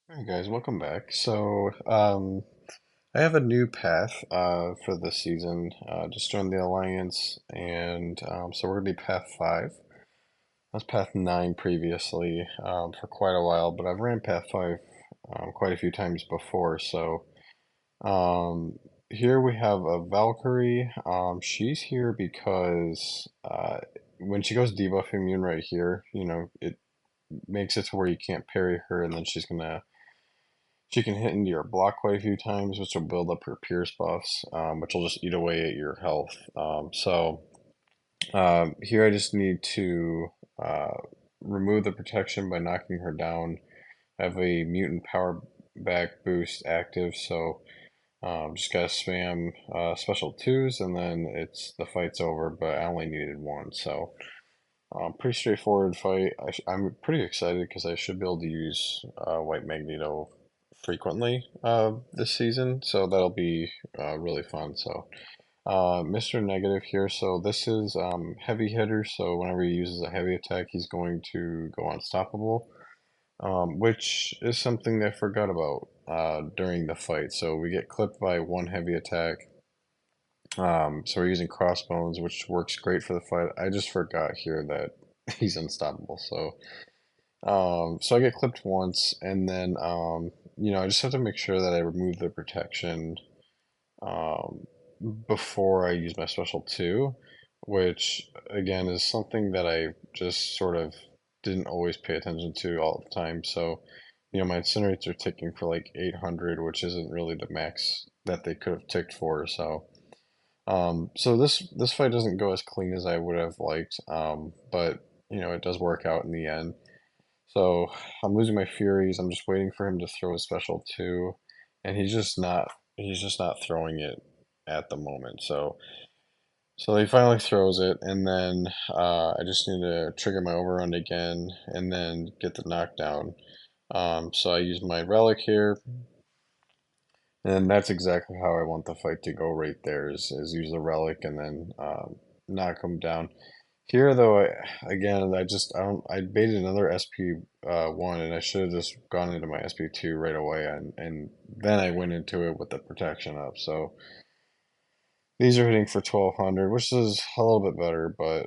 Hey guys, welcome back. I have a new path for this season. Just joined the Alliance, and so we're gonna be path 5. I was path 9 previously for quite a while, but I've ran path 5 quite a few times before. Here we have a Valkyrie. She's here because when she goes debuff immune right here, it makes it to where you can't parry her, and then she can hit into your block quite a few times, which will build up your Pierce buffs, which will just eat away at your health. Here I just need to uh, remove the protection by knocking her down. I have a mutant power back boost active, so just gotta spam special twos, and then the fight's over. But I only needed one, so pretty straightforward fight. I'm pretty excited because I should be able to use White Magneto frequently this season, so that'll be really fun. Mr. Negative here. So this is heavy hitter. So whenever he uses a heavy attack, he's going to go unstoppable, which is something that I forgot about during the fight. So we get clipped by one heavy attack. So we're using crossbones, which works great for the fight. I just forgot here that he's unstoppable. So I get clipped once, and then I just have to make sure that I remove the protection um, before I use my special two, which again is something that I just sort of didn't always pay attention to all the time. My incinerates are ticking for like 800, which isn't really the max that they could have ticked for. So this fight doesn't go as clean as I would have liked, but it does work out in the end. So I'm losing my Furies. I'm just waiting for him to throw a special two, and he's just not throwing it at the moment. So he finally throws it, and then I just need to trigger my overrun again, and then get the knockdown. So I use my relic here, and that's exactly how I want the fight to go right there is use the relic and then knock him down. Here though, again, I baited another SP one, and I should have just gone into my SP two right away, and then I went into it with the protection up. So these are hitting for 1200, which is a little bit better, but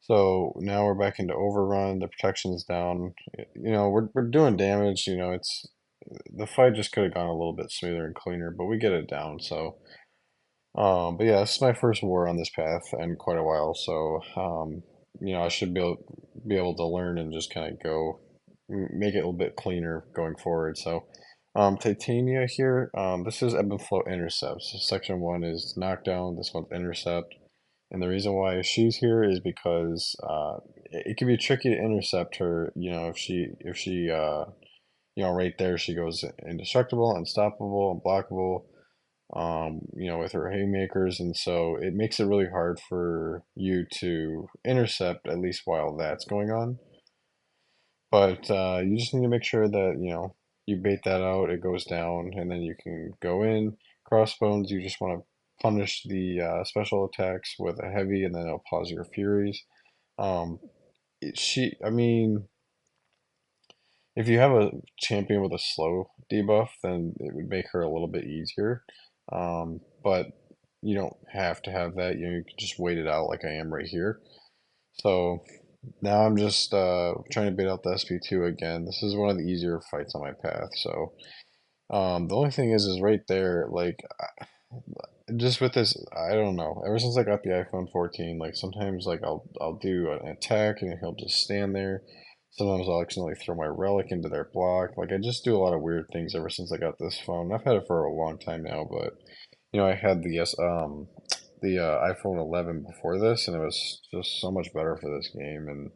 so now we're back into overrun. The protection is down. We're doing damage. It's the fight just could have gone a little bit smoother and cleaner, but we get it down. But yeah, this is my first war on this path in quite a while, so I should be able to learn and just kind of go make it a little bit cleaner going forward. Titania here, this is ebb and flow intercepts. So section one is knockdown. This one's intercept, and the reason why she's here is because it can be tricky to intercept her. If she right there she goes indestructible, unstoppable, unblockable with her haymakers, and so it makes it really hard for you to intercept, at least while that's going on. But you just need to make sure that, you bait that out, it goes down, and then you can go in. Crossbones, you just want to punish the special attacks with a heavy, and then it'll pause your furies. Um, I mean, if you have a champion with a slow debuff, then it would make her a little bit easier. But you don't have to have that. You can just wait it out like I am right here. So now I'm just trying to bait out the SP2 again. This is one of the easier fights on my path. The only thing is right there, like just with this, I don't know. Ever since I got the iPhone 14, like sometimes like I'll do an attack and he'll just stand there. Sometimes I'll accidentally throw my relic into their block. Like I just do a lot of weird things ever since I got this phone. I've had it for a long time now, but I had the iPhone 11 before this, and it was just so much better for this game. And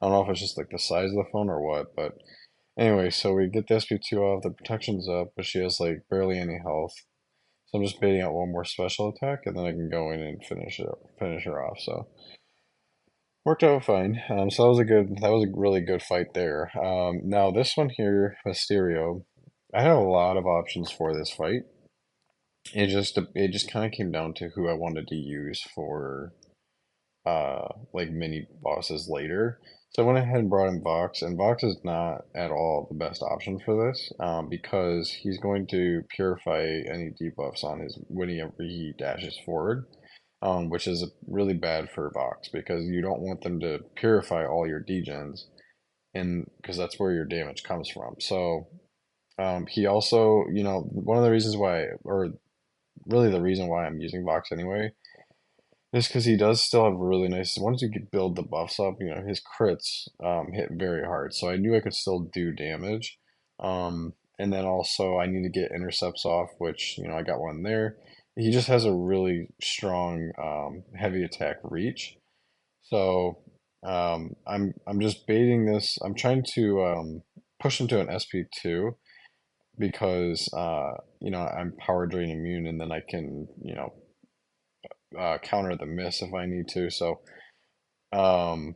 I don't know if it's just like the size of the phone or what, but anyway, so we get the SP2 off, the protection's up, but she has like barely any health. So I'm just baiting out one more special attack, and then I can go in and finish her off. So worked out fine. That was a really good fight there. Now this one here, Mysterio, I had a lot of options for this fight. It just kind of came down to who I wanted to use for like mini bosses later. So I went ahead and brought in Vox, and Vox is not at all the best option for this, because he's going to purify any debuffs on his whenever he dashes forward, which is really bad for Vox because you don't want them to purify all your degens, and because that's where your damage comes from. So he also, one of the reasons why, or really the reason why I'm using Vox anyway, just because he does still have really nice. Once you get build the buffs up, his crits hit very hard. So I knew I could still do damage. And then also I need to get intercepts off, which I got one there. He just has a really strong heavy attack reach. So I'm just baiting this. I'm trying to push him to an SP2 because I'm power drain immune, and then I can counter the miss if I need to. So um,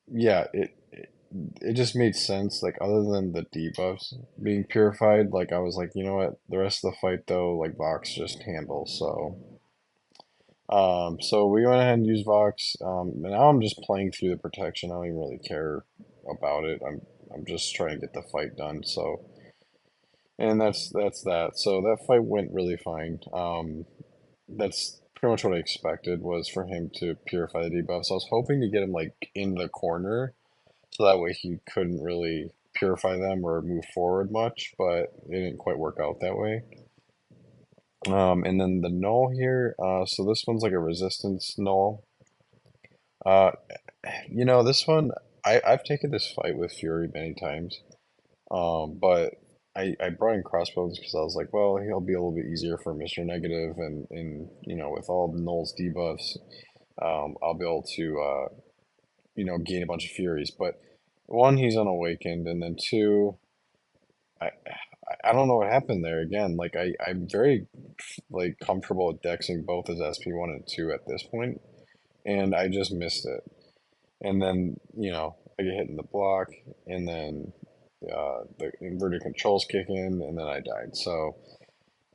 yeah, it just made sense. Like other than the debuffs being purified, like I was like, you know what, the rest of the fight though, like Vox just handles. So we went ahead and used Vox. And now I'm just playing through the protection. I don't even really care about it. I'm just trying to get the fight done. So and that's that. So that fight went really fine. That's pretty much what I expected was for him to purify the debuffs. I was hoping to get him like in the corner so that way he couldn't really purify them or move forward much, but it didn't quite work out that way. And then the null here, so this one's like a resistance null. Uh, this one, I've taken this fight with Fury many times, but I brought in crossbows because I was like, well, he'll be a little bit easier for Mr. Negative, and with all the Null's debuffs, I'll be able to gain a bunch of Furies. But one, he's unawakened, and then two, I don't know what happened there again. Like I'm very like comfortable with dexing both as SP1 and 2 at this point, and I just missed it. And then, I get hit in the block, and then the inverted controls kick in, and then I died. So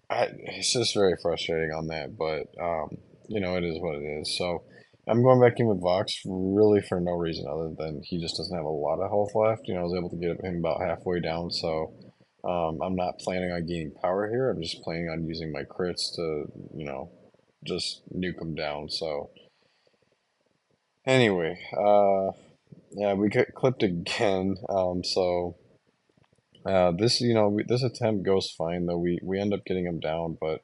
it's just very frustrating on that, but it is what it is. So I'm going back in with Vox really for no reason other than he just doesn't have a lot of health left. I was able to get him about halfway down, so I'm not planning on gaining power here. I'm just planning on using my crits to, just nuke him down. So anyway, yeah, we get clipped again. So this, this attempt goes fine though. We end up getting him down, but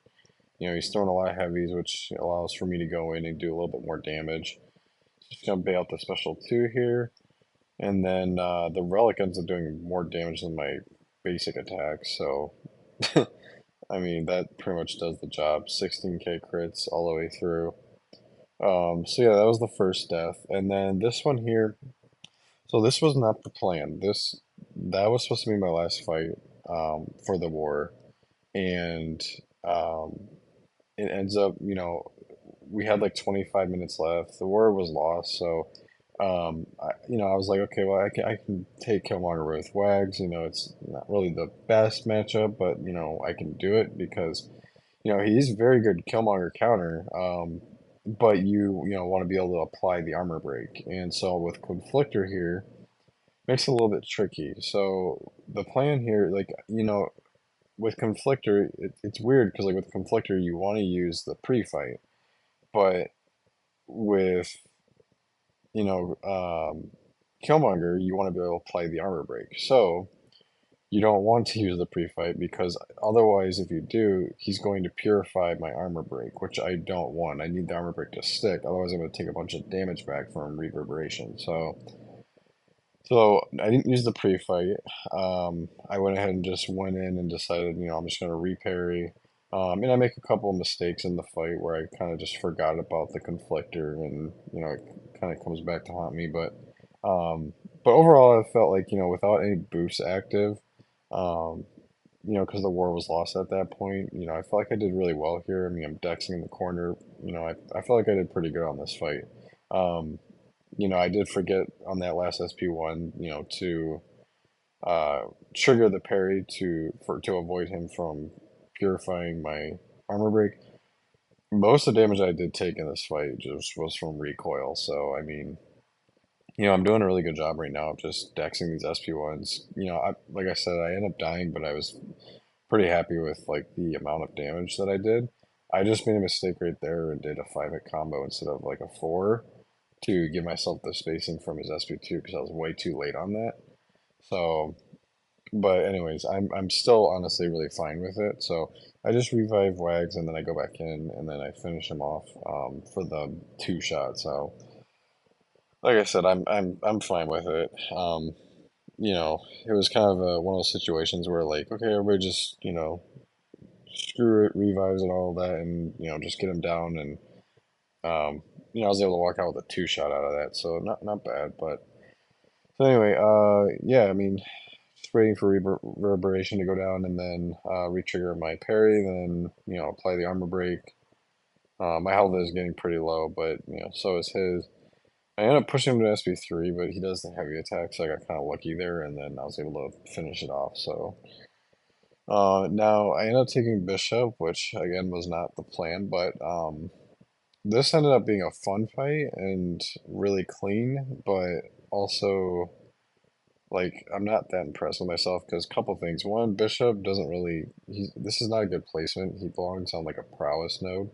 he's throwing a lot of heavies, which allows for me to go in and do a little bit more damage. Just gonna bait out the special two here, and then the relic ends up doing more damage than my basic attack. So I mean that pretty much does the job. 16k crits all the way through. So yeah, that was the first death, and then this one here. So this was not the plan. That was supposed to be my last fight for the war, and um, it ends up, we had like 25 minutes left. The war was lost, so I was like, okay, well, I can take Killmonger with Wags. It's not really the best matchup, but I can do it because he's very good Killmonger counter. But you want to be able to apply the armor break, and so with Conflictor here makes it a little bit tricky. So the plan here, like with Conflictor, it's weird because like with Conflictor, you want to use the pre-fight, but with Killmonger, you want to be able to apply the armor break. So you don't want to use the pre-fight because otherwise, if you do, he's going to purify my armor break, which I don't want. I need the armor break to stick. Otherwise, I'm going to take a bunch of damage back from reverberation. So I didn't use the pre-fight. I went ahead and just went in and decided, I'm just going to reparry. And I make a couple of mistakes in the fight where I kind of just forgot about the conflictor, and it kind of comes back to haunt me. But overall, I felt like without any boosts active, um, because the war was lost at that point, I felt like I did really well here. I mean, I'm dexing in the corner. I felt like I did pretty good on this fight. Um, I did forget on that last SP1, to uh, trigger the parry to avoid him from purifying my armor break. Most of the damage I did take in this fight just was from recoil. So I mean, I'm doing a really good job right now of just dexing these SP1s. Like I said, I ended up dying, but I was pretty happy with like the amount of damage that I did. I just made a mistake right there and did a 5-hit combo instead of like a 4 to give myself the spacing from his SP2 because I was way too late on that. So, but anyways, I'm still honestly really fine with it. So I just revive Wags and then I go back in and then I finish him off for the 2 shot. So like I said, I'm fine with it. It was kind of one of those situations where like, okay, everybody just screw it, revives and all that, and just get him down, and I was able to walk out with a 2 shot out of that, so not bad. But so anyway, yeah, I mean, just waiting for reverberation to go down, and then re-trigger my parry, then apply the armor break. My health is getting pretty low, but so is his. I ended up pushing him to SP3, but he does the heavy attack, so I got kind of lucky there, and then I was able to finish it off. So now I ended up taking Bishop, which again was not the plan, but this ended up being a fun fight and really clean, but also like I'm not that impressed with myself because a couple things. One, Bishop doesn't really this is not a good placement. He belongs on like a prowess node.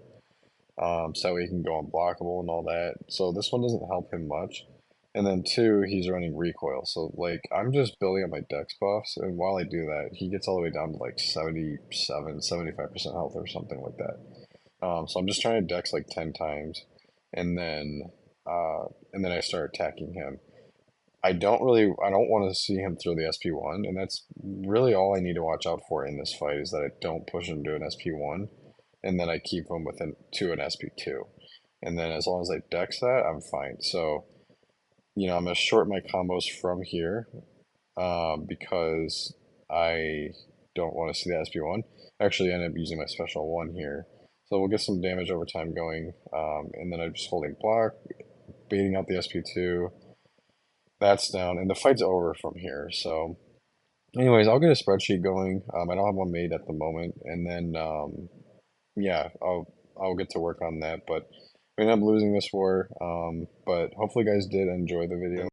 So that way he can go unblockable and all that. So this one doesn't help him much. And then two, he's running recoil. So like I'm just building up my dex buffs, and while I do that, he gets all the way down to like 77, 75% health or something like that. So I'm just trying to dex like 10 times, and then I start attacking him. I don't want to see him throw the SP1, and that's really all I need to watch out for in this fight is that I don't push him to an SP1, and then I keep him within to an SP2. And then as long as I dex that, I'm fine. So, I'm gonna short my combos from here, because I don't want to see the SP1. Actually, I end up using my special one here. So we'll get some damage over time going, and then I'm just holding block, baiting out the SP2. That's down, and the fight's over from here. So, anyways, I'll get a spreadsheet going. I don't have one made at the moment, and then yeah, I'll get to work on that. But we ended up losing this war. But hopefully, you guys did enjoy the video.